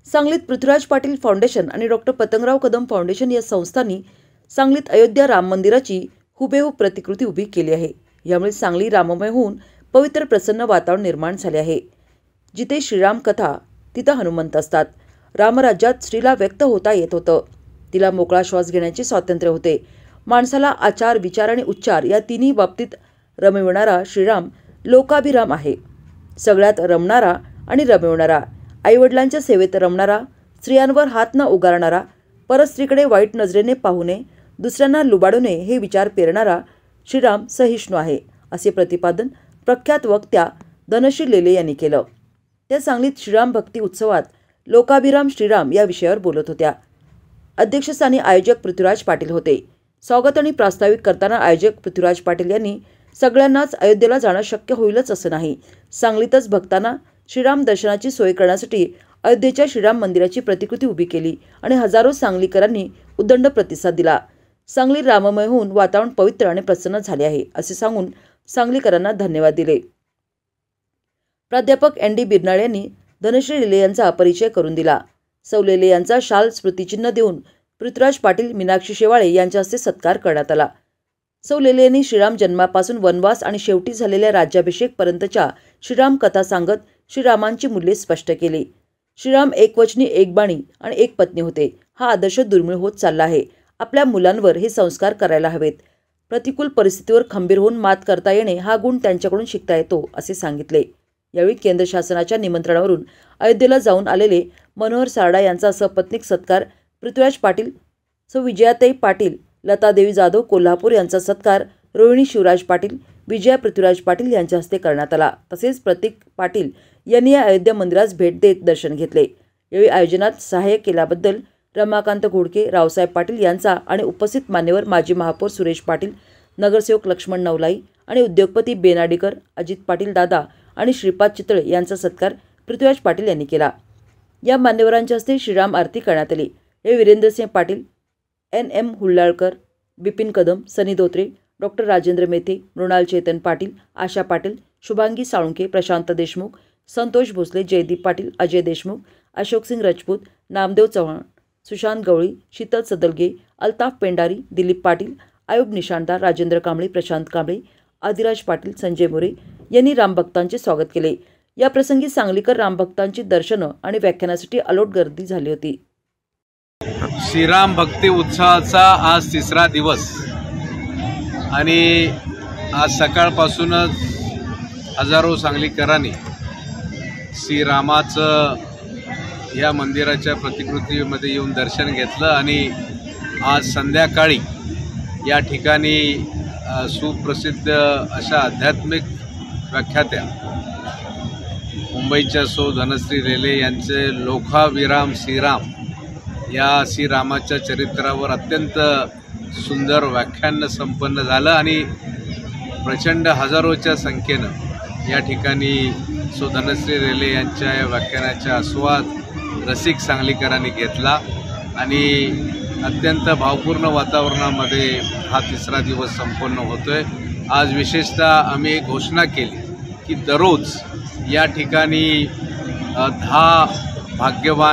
सांगलीत पृथ्वीराज पाटील फाउंडेशन आणि doctor Patangrao Kadam foundation या संस्थांनी सांगलीत अयोध्या राम मंदिराची हुबेहूब प्रतिकृती उभी केली आहे। यामुळे सांगली राममय होऊन पवित्र प्रसन्न वातावरण निर्माण झाले आहे। जिथे श्रीराम कथा तिथे हनुमंत असतात। रामराज्यात स्त्रीला व्यक्त होता येत होतं। तिला मोकळा श्वास घेण्याचे स्वातंत्र्य होते। माणसाला आचार विचार आणि उच्चार या तिन्ही बाबतीत रमविणारा श्रीराम लोकाभिराम आहे। सगळ्यात रमणारा आणि रमविणारा, आईवडिलांच्या सेवेत रमणारा, स्त्रियांवर हात न उगारणारा, परस्त्रीकडे वाईट नजरेने पाहू नये, दुसऱ्यांना लुबाडू नये हे विचार पेरणारा श्रीराम सहिष्णू आहे, असे प्रतिपादन प्रख्यात वक्त्या धनश्री लेले यांनी केलं। त्या सांगलीत श्रीराम भक्ती उत्सवात लोकाभिराम श्रीराम या विषयावर बोलत होत्या। अध्यक्षस्थानी आयोजक पृथ्वीराज पाटील होते। स्वागत आणि प्रास्ताविक करताना आयोजक पृथ्वीराज पाटील यांनी सगळ्यांनाच अयोध्येला जाणं शक्य होईलच असं नाही, सांगलीतच भक्तांना श्रीराम दर्शनाची सोय करण्यासाठी अयोध्येच्या श्रीराम मंदिराची प्रतिकृती उभी केली आणि हजारो सांगलीकरांनी उदंड प्रतिसाद दिला। सांगली राममय होऊन वातावरण पवित्र आणि प्रसन्न झाले आहे, असे सांगून सांगलीकरांना धन्यवाद दिले। प्राध्यापक एन.डी. बिरनाळे यांनी धनश्री लेले यांचा परिचय करून दिला। सौ लेले यांचा शाल स्मृतिचिन्ह देऊन पृथ्वीराज पाटील, मीनाक्षी शेवाळे यांच्या हस्ते सत्कार करण्यात आला। सौ लेले यांनी श्रीराम जन्मापासून वनवास आणि शेवटी झालेल्या राज्याभिषेक पर्यंतच्या श्रीराम कथा सांगत श्रीरामांची मूल्ये स्पष्ट केली। श्रीराम एकवचनी, एक बाणी आणि एक पत्नी होते। हा आदर्श दुर्मिळ होत चालला आहे। आपल्या मुलांवर हे संस्कार करायला हवेत। प्रतिकूल परिस्थितीवर खंबीर होऊन मात करता येणे हा गुण त्यांच्याकडून शिकता येतो, असे सांगितले। यावेळी केंद्र शासनाच्या निमंत्रणावरून अयोध्येला जाऊन आलेले मनोहर सारडा यांचा सपत्नीक सत्कार, पृथ्वीराज पाटील, सौ विजयाताई पाटील, लतादेवी जाधव कोल्हापूर यांचा सत्कार, रोहिणी शिवराज पाटील, विजया पृथ्वीराज पाटील यांच्या हस्ते करण्यात आला। तसेच प्रतीक पाटील यांनी या अयोध्या मंदिरास भेट देत दर्शन घेतले। यावेळी आयोजनात सहाय्य केल्याबद्दल रमाकांत घोडके, रावसाहेब पाटील यांचा आणि उपस्थित मान्यवर माजी महापौर सुरेश पाटील, नगरसेवक लक्ष्मण नवलाई आणि उद्योगपती बेनाडीकर, अजित पाटील दादा आणि श्रीपाद चितळे यांचा सत्कार पृथ्वीराज पाटील यांनी केला। या मान्यवरांच्या हस्ते श्रीराम आरती करण्यात आली। हे वीरेंद्रसिंह पाटील, N.M. हुल्लाळकर, बिपिन कदम, सनी धोत्रे, डॉक्टर राजेंद्र मेथे, मृणाल चेतन पाटील, आशा पाटील, शुभांगी साळुंके, प्रशांत देशमुख, संतोष भोसले, जयदीप पाटील, अजय देशमुख, अशोकसिंग राजपूत, नामदेव चव्हाण, सुशांत गवळी, शीतल सदलगे, अल्ताफ पेंडारी, दिलीप पाटील, आयुब निशाणदार, राजेंद्र कांबळे, प्रशांत कांबळे, आदिराज पाटील, संजय मोरे यांनी रामभक्तांचे स्वागत केले। या प्रसंगी सांगलीकर रामभक्तांची दर्शनं आणि व्याख्यानासाठी अलोट गर्दी झाली होती। श्रीराम भक्ती उत्सवाचा आज तिसरा दिवस आणि आज सकाळपासूनच हजारो सांगलीकरांनी श्रीरामाचं या मंदिराच्या प्रतिकृतीमध्ये येऊन दर्शन घेतलं आणि आज संध्याकाळी या ठिकाणी सुप्रसिद्ध अशा आध्यात्मिक व्याख्यात्या मुंबईच्या सौ धनश्री लेले यांचे लोकाभिराम श्रीराम या श्रीरामाच्या चरित्रावर अत्यंत सुंदर व्याख्यान संपन्न झालं आणि प्रचंड हजारोच्या संख्येनं या ठिकाणी सौ धनश्री लेले यांच्या या व्याख्यानाचा आस्वाद रसिक सांगलीकरांनी घेतला आणि अत्यंत भावपूर्ण वातावरणामध्ये हा तिसरा दिवस संपन्न होतोय। आज विशेषतः आम्ही एक घोषणा केली की दररोज या ठिकाणी 10 भाग्यवान